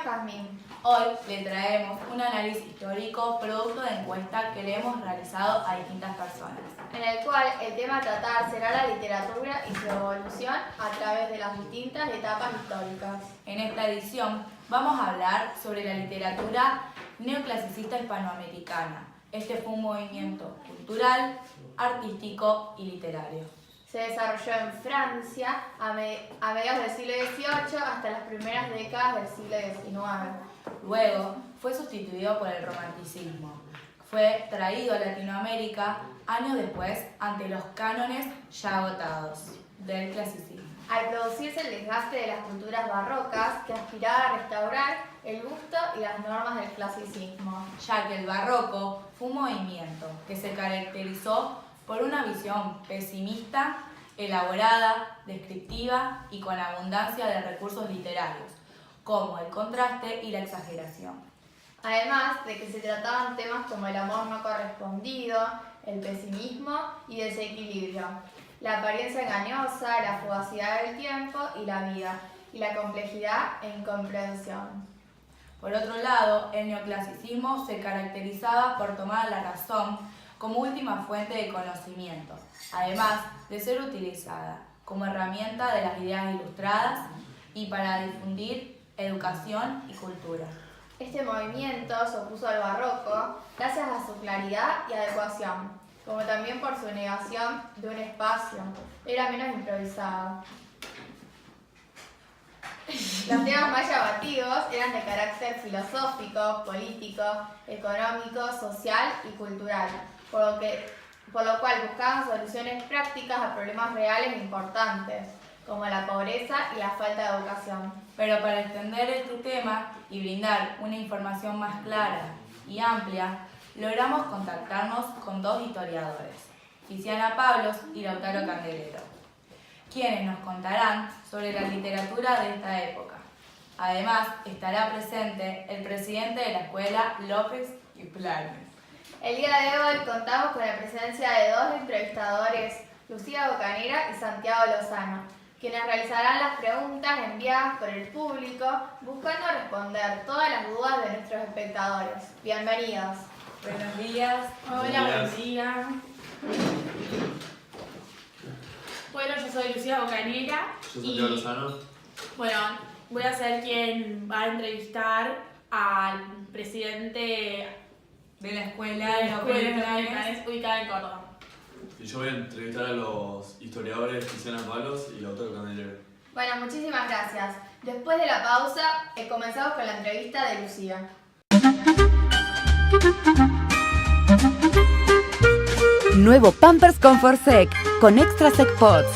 Jazmín. Hoy le traemos un análisis histórico producto de encuesta que le hemos realizado a distintas personas, En el cual el tema a tratar será la literatura y su evolución a través de las distintas etapas históricas. En esta edición vamos a hablar sobre la literatura neoclasicista hispanoamericana. Este fue un movimiento cultural, artístico y literario. Se desarrolló en Francia a mediados del siglo XVIII hasta las primeras décadas del siglo XIX. Luego fue sustituido por el romanticismo. Fue traído a Latinoamérica años después ante los cánones ya agotados del clasicismo. Al producirse el desgaste de las culturas barrocas que aspiraba a restaurar el gusto y las normas del clasicismo. Ya que el barroco fue un movimiento que se caracterizó por una visión pesimista, elaborada, descriptiva y con abundancia de recursos literarios, como el contraste y la exageración. Además de que se trataban temas como el amor no correspondido, el pesimismo y desequilibrio, la apariencia engañosa, la fugacidad del tiempo y la vida, y la complejidad e incomprensión. Por otro lado, el neoclasicismo se caracterizaba por tomar la razón como última fuente de conocimiento, además de ser utilizada como herramienta de las ideas ilustradas y para difundir educación y cultura. Este movimiento se opuso al barroco gracias a su claridad y adecuación, como también por su negación de un espacio, era menos improvisado. Los temas más llamativos eran de carácter filosófico, político, económico, social y cultural, por lo cual buscaban soluciones prácticas a problemas reales e importantes, como la pobreza y la falta de educación. Pero para extender este tema y brindar una información más clara y amplia, logramos contactarnos con dos historiadores, Tiziana Pablos y Lautaro Candelero, quienes nos contarán sobre la literatura de esta época. Además, estará presente el presidente de la escuela, López y Planes. El día de hoy contamos con la presencia de dos entrevistadores, Lucía Bocanera y Santiago Lozano, quienes realizarán las preguntas enviadas por el público, buscando responder todas las dudas de nuestros espectadores. Bienvenidos. Buenos días. Hola, buen día. Bueno, yo soy Lucía Bocanera. Yo soy Santiago Lozano. Bueno, voy a ser quien va a entrevistar al presidente De la escuela, de la López y escuela Planes. Planes ubicada en Córdoba. Y yo voy a entrevistar a los historiadores Tiziana Pablos y Lautaro Candelero. Bueno, muchísimas gracias. Después de la pausa, comenzamos con la entrevista de Lucía. Nuevo Pampers Comfort Sec con Extra Sec Pods.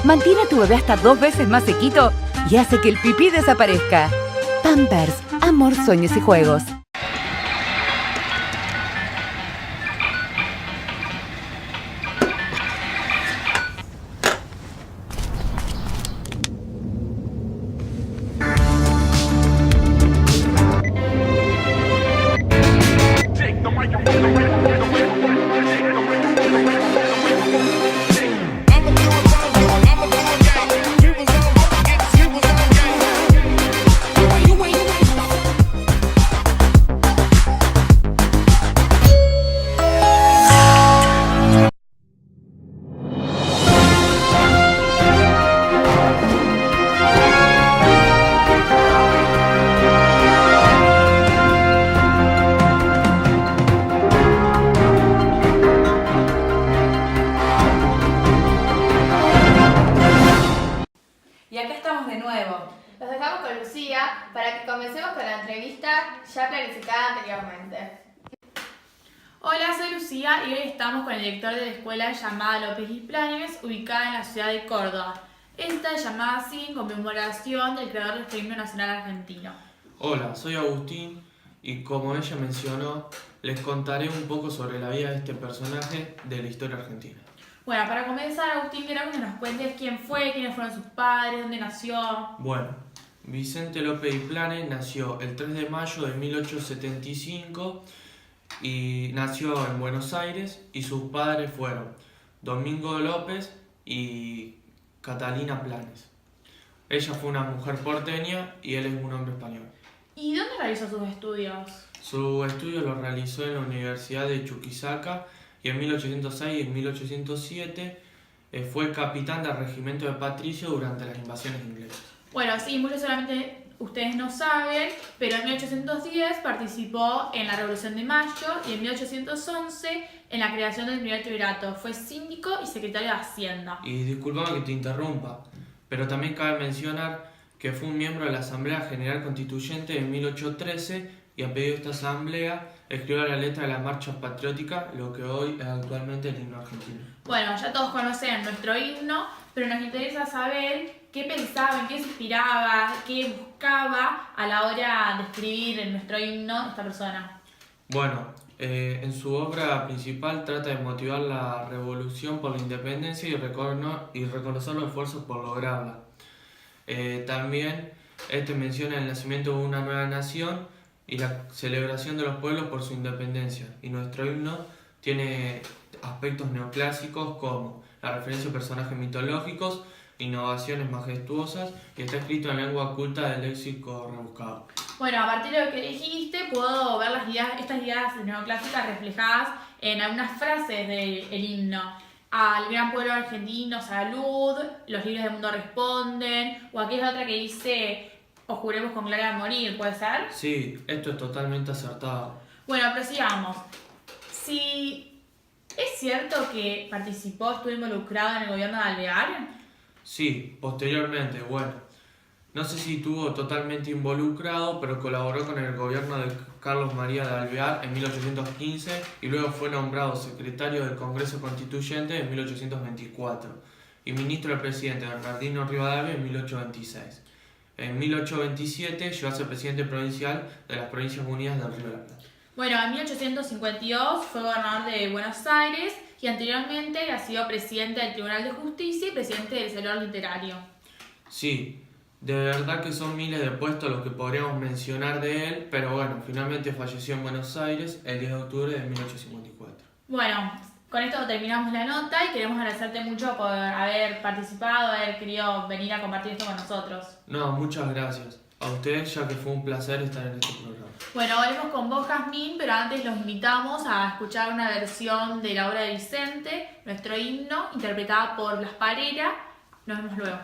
Mantiene a tu bebé hasta 2 veces más sequito y hace que el pipí desaparezca. Pampers, amor, sueños y juegos. Y acá estamos de nuevo. Los dejamos con Lucía para que comencemos con la entrevista ya planificada anteriormente. Hola, soy Lucía y hoy estamos con el director de la escuela llamada López y Planes, ubicada en la ciudad de Córdoba. Esta es llamada así en conmemoración del creador del Premio Nacional Argentino. Hola, soy Agustín y como ella mencionó, les contaré un poco sobre la vida de este personaje de la historia argentina. Bueno, para comenzar, Agustín, queremos que nos cuentes quién fue, quiénes fueron sus padres, dónde nació. Bueno, Vicente López y Planes nació el 3 de mayo de 1875 y nació en Buenos Aires y sus padres fueron Domingo López y Catalina Planes. Ella fue una mujer porteña y él es un hombre español. ¿Y dónde realizó sus estudios? Su estudio lo realizó en la Universidad de Chuquisaca y en 1806 y en 1807 fue capitán del regimiento de Patricio durante las invasiones inglesas. Bueno, sí, muchos solamente ustedes no saben, pero en 1810 participó en la Revolución de Mayo y en 1811 en la creación del primer triunvirato. Fue síndico y secretario de Hacienda. Y disculpame que te interrumpa, pero también cabe mencionar que fue un miembro de la Asamblea General Constituyente de 1813 y a pedido de esta asamblea escribió la letra de la Marcha Patriótica, lo que hoy es actualmente el himno argentino. Bueno, ya todos conocen nuestro himno, pero nos interesa saber qué pensaba, en qué se inspiraba, qué buscaba a la hora de escribir en nuestro himno esta persona. Bueno, en su obra principal trata de motivar la revolución por la independencia y reconocer los esfuerzos por lograrla. También menciona el nacimiento de una nueva nación y la celebración de los pueblos por su independencia. Y nuestro himno tiene aspectos neoclásicos como la referencia a personajes mitológicos, innovaciones majestuosas y está escrito en lengua culta del léxico rebuscado. Bueno, a partir de lo que dijiste, puedo ver estas ideas neoclásicas reflejadas en algunas frases del himno. Al gran pueblo argentino, salud, los libres del mundo responden, o aquella otra que dice, os juremos con gloria de morir, ¿puede ser? Sí, esto es totalmente acertado. Bueno, prosigamos. Si es cierto que estuvo involucrado en el gobierno de Alvear. Sí, posteriormente, bueno, no sé si estuvo totalmente involucrado, pero colaboró con el gobierno de Carlos María de Alvear en 1815 y luego fue nombrado secretario del Congreso Constituyente en 1824 y ministro del presidente Bernardino Rivadavia en 1826. En 1827 llegó a ser presidente provincial de las Provincias Unidas del Río de la Plata. Bueno, en 1852 fue gobernador de Buenos Aires y anteriormente ha sido presidente del Tribunal de Justicia y presidente del Salón Literario. Sí, de verdad que son miles de puestos los que podríamos mencionar de él, pero bueno, finalmente falleció en Buenos Aires el 10 de octubre de 1854. Bueno, con esto terminamos la nota y queremos agradecerte mucho por haber participado, haber querido venir a compartir esto con nosotros. No, muchas gracias a ustedes, ya que fue un placer estar en este programa. Bueno, volvemos con vos, Jazmín, pero antes los invitamos a escuchar una versión de la obra de Vicente, nuestro himno, interpretada por Blas Parera. Nos vemos luego.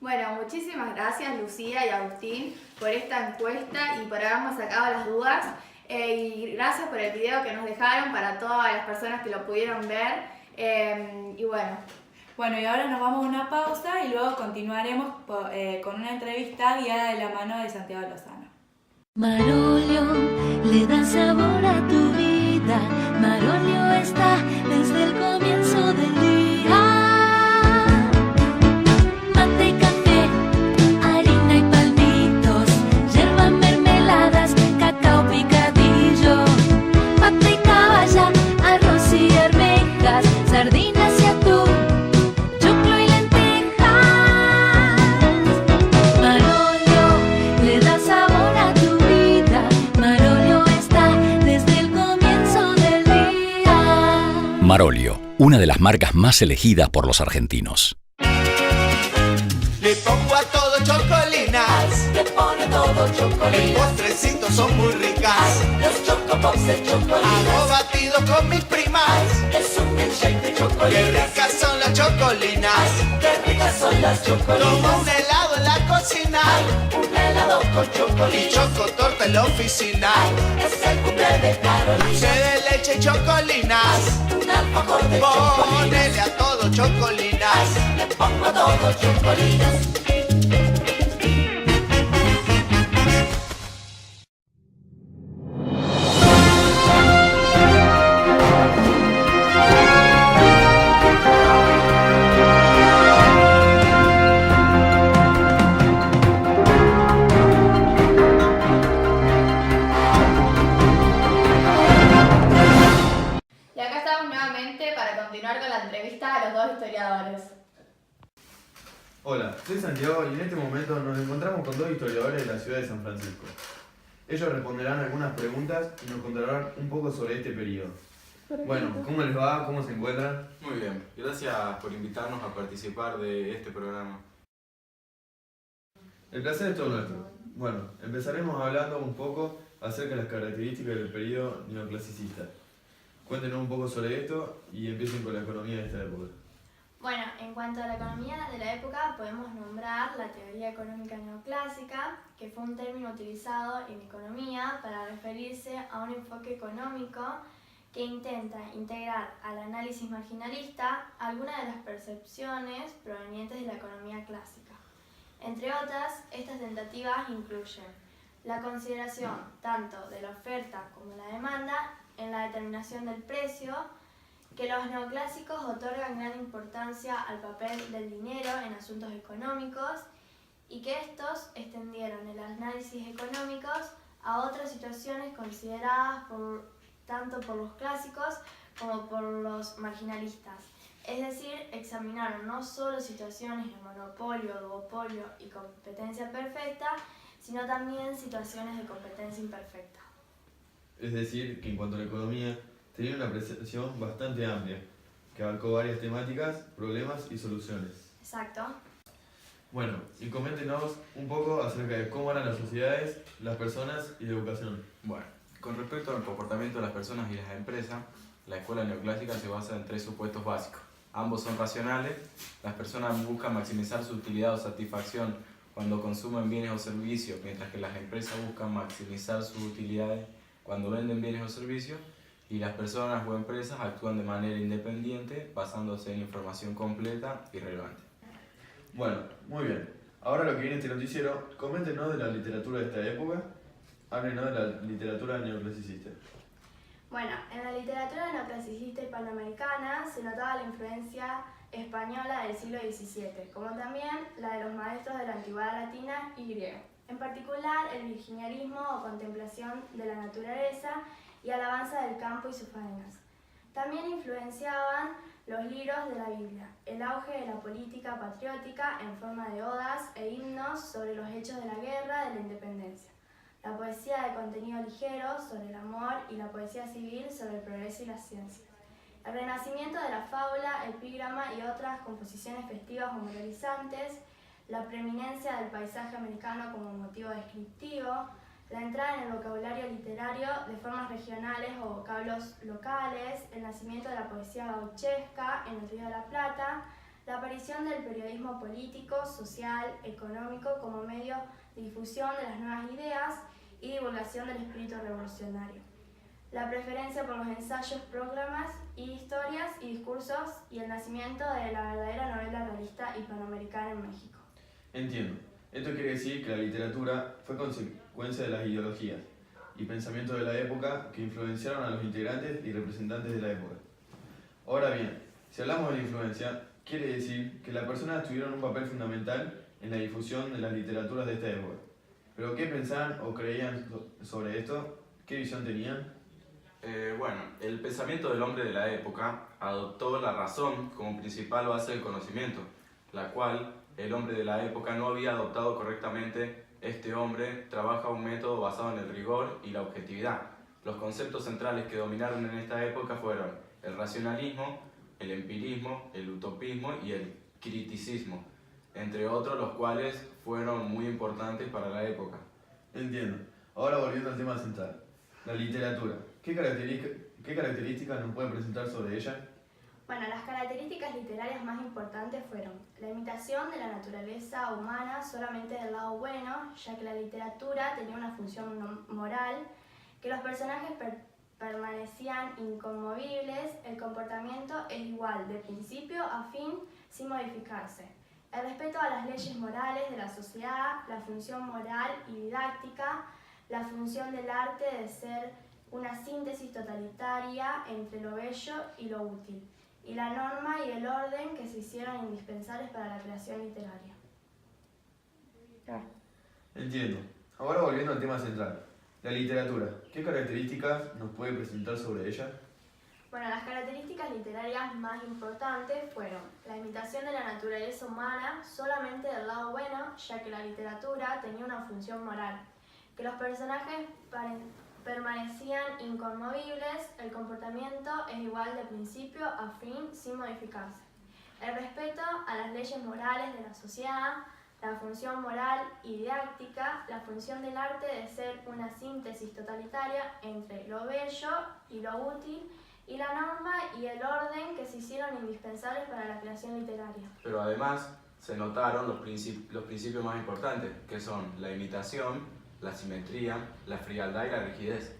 Bueno, muchísimas gracias Lucía y Agustín por esta encuesta y por habernos sacado las dudas. Y gracias por el video que nos dejaron para todas las personas que lo pudieron ver. Y bueno. Bueno, y ahora nos vamos a una pausa y luego continuaremos con una entrevista guiada de la mano de Santiago Lozano. Marolio le da sabor a tu vida. Marolio está desde el comienzo del día. Mate y café, harina y palmitos, yerba, mermeladas, cacao picadillo, pata y caballa, arroz y arvejas, sardinas y atún, choclo y lentejas. Marolio le da sabor a tu vida. Marolio está desde el comienzo del día. Marolio, una de las marcas más elegidas por los argentinos. Le pongo a todo chocolinas. Le pone todo Mis chocolate. postrecitos son muy ricas. Los chocopops de chocolate. Hago batido con mis primas. Es un milkshake de Qué chocolate. ricas son las chocolinas. Qué ricas son las Tomo chocolinas. un helado en la cocina. Un helado con Y chocolate. chocotorta en la oficina. Es el cumple de Carolina. Dulce de leche y chocolinas. Un alfajor de chocolate. Ponele a todo chocolinas. Le pongo todo chocolinas. Y acá estamos nuevamente para continuar con la entrevista a los dos historiadores. Hola, soy Santiago y en este momento nos encontramos con dos historiadores de la ciudad de San Francisco. Ellos responderán algunas preguntas y nos contarán un poco sobre este periodo. Bueno, ¿cómo les va? ¿Cómo se encuentran? Muy bien, gracias por invitarnos a participar de este programa. El placer es todo nuestro. Bueno, empezaremos hablando un poco acerca de las características del periodo neoclasicista. Cuéntenos un poco sobre esto y empiecen con la economía de esta época. Bueno, en cuanto a la economía de la época, podemos nombrar la teoría económica neoclásica, que fue un término utilizado en economía para referirse a un enfoque económico que intenta integrar al análisis marginalista algunas de las percepciones provenientes de la economía clásica. Entre otras, estas tentativas incluyen la consideración tanto de la oferta como la demanda en la determinación del precio, que los neoclásicos otorgan gran importancia al papel del dinero en asuntos económicos y que estos extendieron el análisis económicos a otras situaciones consideradas tanto por los clásicos como por los marginalistas. Es decir, examinaron no solo situaciones de monopolio, duopolio y competencia perfecta, sino también situaciones de competencia imperfecta. Es decir, que en cuanto a la economía, tenía una apreciación bastante amplia, que abarcó varias temáticas, problemas y soluciones. Exacto. Bueno, y coméntenos un poco acerca de cómo eran las sociedades, las personas y la educación. Bueno, con respecto al comportamiento de las personas y las empresas, la escuela neoclásica se basa en tres supuestos básicos. Ambos son racionales, las personas buscan maximizar su utilidad o satisfacción cuando consumen bienes o servicios, mientras que las empresas buscan maximizar sus utilidades cuando venden bienes o servicios, y las personas o empresas actúan de manera independiente basándose en información completa y relevante. Bueno, muy bien. Ahora lo que viene este noticiero, coméntenos de la literatura de esta época, háblenos de la literatura neoclasicista. Bueno, en la literatura neoclasicista hispanoamericana se notaba la influencia española del siglo XVII, como también la de los maestros de la antigüedad latina y griega. En particular, el virginiarismo o contemplación de la naturaleza y alabanza del campo y sus faenas. También influenciaban los libros de la Biblia, el auge de la política patriótica en forma de odas e himnos sobre los hechos de la guerra de la independencia, la poesía de contenido ligero sobre el amor y la poesía civil sobre el progreso y las ciencias. El renacimiento de la fábula, epígrama y otras composiciones festivas o moralizantes, la preeminencia del paisaje americano como motivo descriptivo, la entrada en el vocabulario literario de formas regionales o vocablos locales, el nacimiento de la poesía gauchesca en el Río de la Plata, La aparición del periodismo político, social, económico como medio de difusión de las nuevas ideas y divulgación del espíritu revolucionario. La preferencia por los ensayos, proclamas y historias y discursos y el nacimiento de la verdadera novela realista hispanoamericana en México. Entiendo. Esto quiere decir que la literatura fue consecuencia de las ideologías y pensamientos de la época que influenciaron a los integrantes y representantes de la época. Ahora bien, si hablamos de la influencia, quiere decir que las personas tuvieron un papel fundamental en la difusión de las literaturas de esta época. ¿Pero qué pensaban o creían sobre esto? ¿Qué visión tenían? Bueno, el pensamiento del hombre de la época adoptó la razón como principal base del conocimiento, la cual el hombre de la época no había adoptado correctamente. Este hombre trabaja un método basado en el rigor y la objetividad. Los conceptos centrales que dominaron en esta época fueron el racionalismo, el empirismo, el utopismo y el criticismo, entre otros, los cuales fueron muy importantes para la época. Entiendo. Ahora volviendo al tema central, la literatura. ¿Qué características nos puede presentar sobre ella? Bueno, las características literarias más importantes fueron la imitación de la naturaleza humana solamente del lado bueno, ya que la literatura tenía una función moral, que los personajes permanecían inconmovibles, el comportamiento es igual de principio a fin sin modificarse. El respeto a las leyes morales de la sociedad, la función moral y didáctica, la función del arte de ser una síntesis totalitaria entre lo bello y lo útil, y la norma y el orden que se hicieron indispensables para la creación literaria. Entiendo. Ahora volviendo al tema central, la literatura. ¿Qué características nos puede presentar sobre ella? Bueno, las características literarias más importantes fueron la imitación de la naturaleza humana solamente del lado bueno, ya que la literatura tenía una función moral, que los personajes permanecían inconmovibles, el comportamiento es igual de principio a fin sin modificarse. El respeto a las leyes morales de la sociedad, la función moral y didáctica, la función del arte de ser una síntesis totalitaria entre lo bello y lo útil, y la norma y el orden que se hicieron indispensables para la creación literaria. Pero además se notaron los principios más importantes, que son la imitación, la simetría, la frialdad y la rigidez.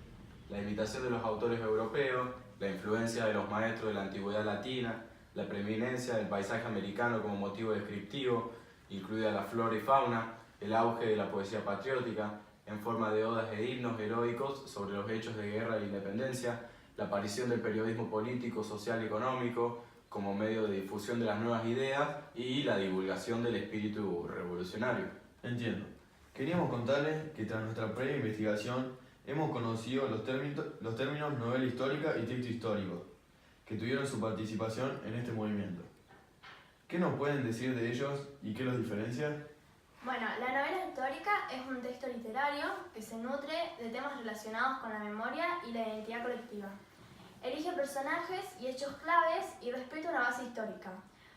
La imitación de los autores europeos, la influencia de los maestros de la antigüedad latina, la preeminencia del paisaje americano como motivo descriptivo, incluida la flora y fauna, el auge de la poesía patriótica, en forma de odas e himnos heroicos sobre los hechos de guerra e independencia, la aparición del periodismo político, social y económico como medio de difusión de las nuevas ideas y la divulgación del espíritu revolucionario. Entiendo. Queríamos contarles que tras nuestra previa investigación hemos conocido los términos novela histórica y texto histórico, que tuvieron su participación en este movimiento. ¿Qué nos pueden decir de ellos y qué los diferencia? Bueno, la novela histórica es un texto literario que se nutre de temas relacionados con la memoria y la identidad colectiva. Elige personajes y hechos claves y respeta una base histórica.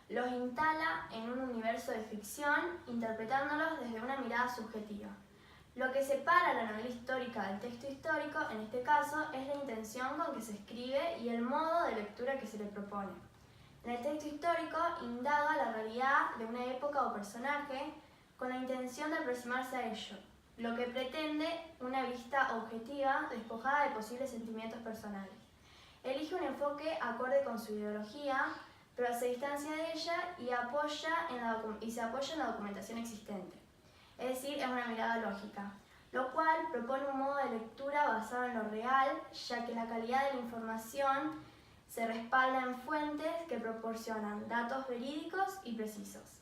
Los instala en un universo de ficción, interpretándolos desde una mirada subjetiva. Lo que separa la novela histórica del texto histórico, en este caso, es la intención con que se escribe y el modo de lectura que se le propone. En el texto histórico indaga la realidad de una época o personaje con la intención de aproximarse a ello, lo que pretende una vista objetiva despojada de posibles sentimientos personales. Elige un enfoque acorde con su ideología, pero se distancia de ella y se apoya en la documentación existente. Es decir, es una mirada lógica, lo cual propone un modo de lectura basado en lo real, ya que la calidad de la información se respalda en fuentes que proporcionan datos verídicos y precisos.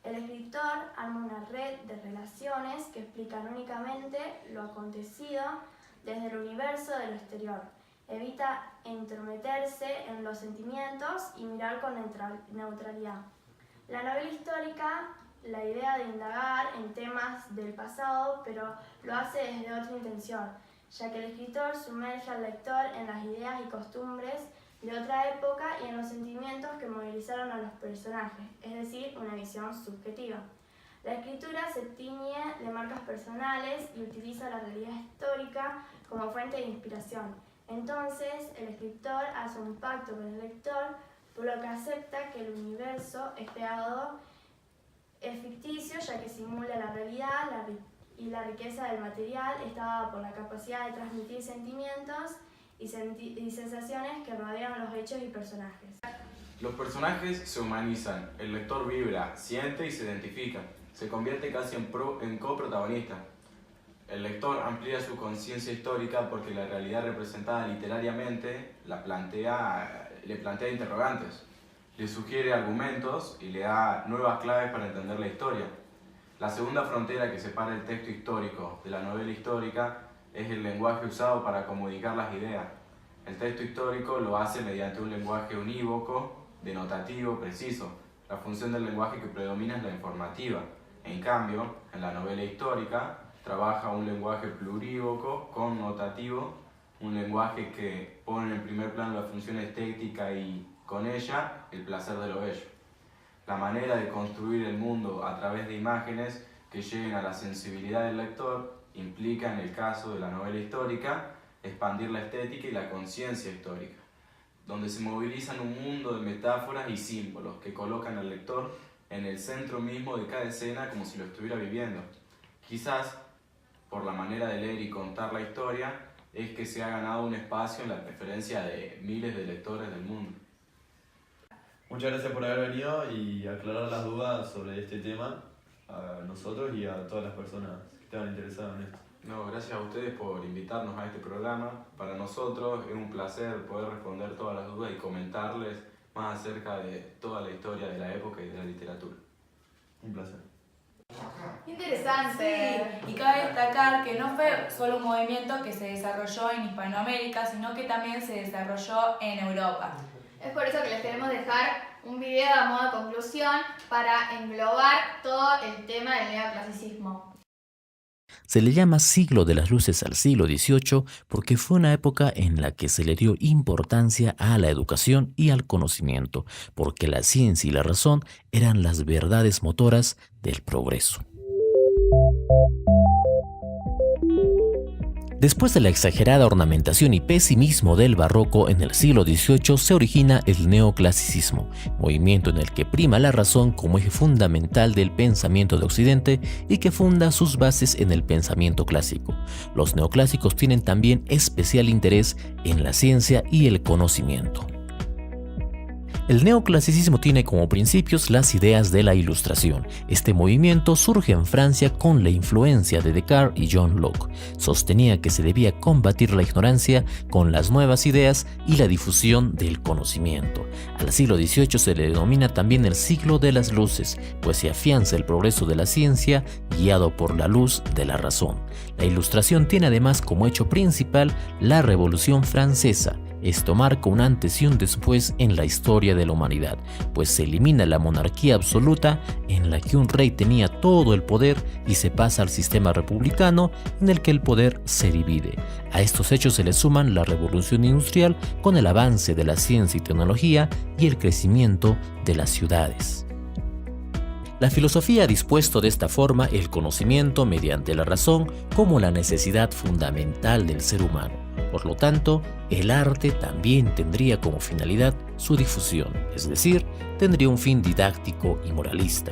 El escritor arma una red de relaciones que explican únicamente lo acontecido desde el universo de lo exterior. Evita entrometerse en los sentimientos y mirar con neutralidad. La novela histórica, la idea de indagar en temas del pasado, pero lo hace desde otra intención, ya que el escritor sumerge al lector en las ideas y costumbres de otra época y en los sentimientos que movilizaron a los personajes, es decir, una visión subjetiva. La escritura se tiñe de marcas personales y utiliza la realidad histórica como fuente de inspiración. Entonces, el escritor hace un pacto con el lector por lo que acepta que el universo es creado, es ficticio, ya que simula la realidad y la riqueza del material está dada por la capacidad de transmitir sentimientos y sensaciones que rodean los hechos y personajes. Los personajes se humanizan, el lector vibra, siente y se identifica, se convierte casi en coprotagonista. El lector amplía su conciencia histórica porque la realidad representada literariamente le plantea interrogantes, le sugiere argumentos y le da nuevas claves para entender la historia. La segunda frontera que separa el texto histórico de la novela histórica es el lenguaje usado para comunicar las ideas. El texto histórico lo hace mediante un lenguaje unívoco, denotativo, preciso. La función del lenguaje que predomina es la informativa. En cambio, en la novela histórica trabaja un lenguaje plurívoco, connotativo, un lenguaje que pone en primer plano la función estética y, con ella, el placer de lo bello. La manera de construir el mundo a través de imágenes que lleguen a la sensibilidad del lector implica, en el caso de la novela histórica, expandir la estética y la conciencia histórica, donde se movilizan un mundo de metáforas y símbolos que colocan al lector en el centro mismo de cada escena como si lo estuviera viviendo. Quizás, por la manera de leer y contar la historia, es que se ha ganado un espacio en la preferencia de miles de lectores del mundo. Muchas gracias por haber venido y aclarar las dudas sobre este tema a nosotros y a todas las personas que estaban interesadas en esto. No, gracias a ustedes por invitarnos a este programa. Para nosotros es un placer poder responder todas las dudas y comentarles más acerca de toda la historia de la época y de la literatura. Un placer. Interesante. Sí, y cabe destacar que no fue solo un movimiento que se desarrolló en Hispanoamérica, sino que también se desarrolló en Europa. Es por eso que les queremos dejar un video a modo de conclusión para englobar todo el tema del neoclasicismo. Se le llama siglo de las luces al siglo XVIII porque fue una época en la que se le dio importancia a la educación y al conocimiento, porque la ciencia y la razón eran las verdades motoras del progreso. Después de la exagerada ornamentación y pesimismo del barroco en el siglo XVIII se origina el neoclasicismo, movimiento en el que prima la razón como eje fundamental del pensamiento de Occidente y que funda sus bases en el pensamiento clásico. Los neoclásicos tienen también especial interés en la ciencia y el conocimiento. El neoclasicismo tiene como principios las ideas de la Ilustración. Este movimiento surge en Francia con la influencia de Descartes y John Locke. Sostenía que se debía combatir la ignorancia con las nuevas ideas y la difusión del conocimiento. Al siglo XVIII se le denomina también el siglo de las luces, pues se afianza el progreso de la ciencia guiado por la luz de la razón. La Ilustración tiene además como hecho principal la Revolución Francesa. Esto marca un antes y un después en la historia de la humanidad, pues se elimina la monarquía absoluta en la que un rey tenía todo el poder y se pasa al sistema republicano en el que el poder se divide. A estos hechos se le suman la revolución industrial con el avance de la ciencia y tecnología y el crecimiento de las ciudades. La filosofía ha dispuesto de esta forma el conocimiento mediante la razón como la necesidad fundamental del ser humano. Por lo tanto, el arte también tendría como finalidad su difusión, es decir, tendría un fin didáctico y moralista.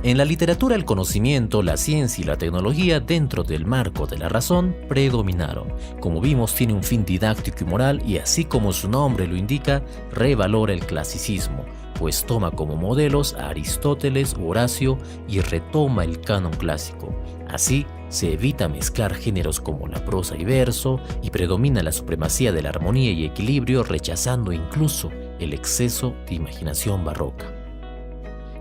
En la literatura, el conocimiento, la ciencia y la tecnología dentro del marco de la razón predominaron. Como vimos, tiene un fin didáctico y moral y así como su nombre lo indica, revalora el clasicismo, pues toma como modelos a Aristóteles u Horacio y retoma el canon clásico. Así, se evita mezclar géneros como la prosa y verso y predomina la supremacía de la armonía y equilibrio, rechazando incluso el exceso de imaginación barroca.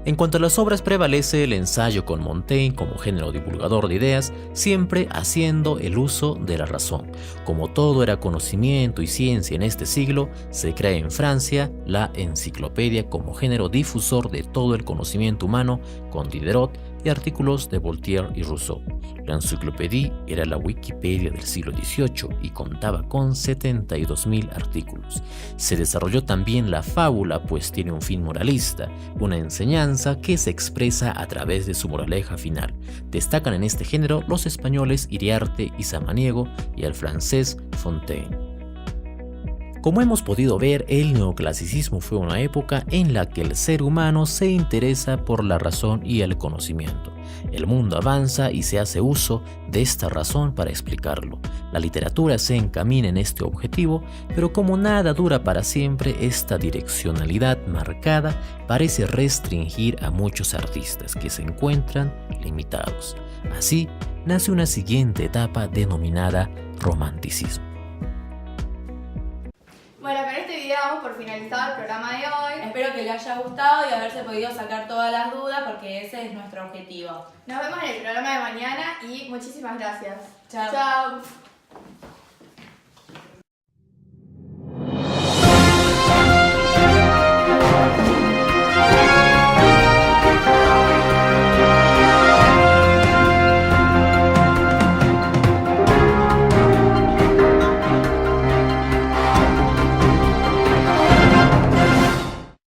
En cuanto a las obras, prevalece el ensayo con Montaigne como género divulgador de ideas, siempre haciendo el uso de la razón. Como todo era conocimiento y ciencia en este siglo, se crea en Francia la enciclopedia como género difusor de todo el conocimiento humano, con Diderot y artículos de Voltaire y Rousseau. La enciclopedia era la Wikipedia del siglo XVIII y contaba con 72.000 artículos. Se desarrolló también la fábula, pues tiene un fin moralista, una enseñanza que se expresa a través de su moraleja final. Destacan en este género los españoles Iriarte y Samaniego y el francés Fontaine. Como hemos podido ver, el neoclasicismo fue una época en la que el ser humano se interesa por la razón y el conocimiento. El mundo avanza y se hace uso de esta razón para explicarlo. La literatura se encamina en este objetivo, pero como nada dura para siempre, esta direccionalidad marcada parece restringir a muchos artistas que se encuentran limitados. Así nace una siguiente etapa denominada romanticismo. Bueno, con este video damos por finalizado el programa de hoy. Espero que les haya gustado y haberse podido sacar todas las dudas porque ese es nuestro objetivo. Nos vemos en el programa de mañana y muchísimas gracias. Chao. Chao.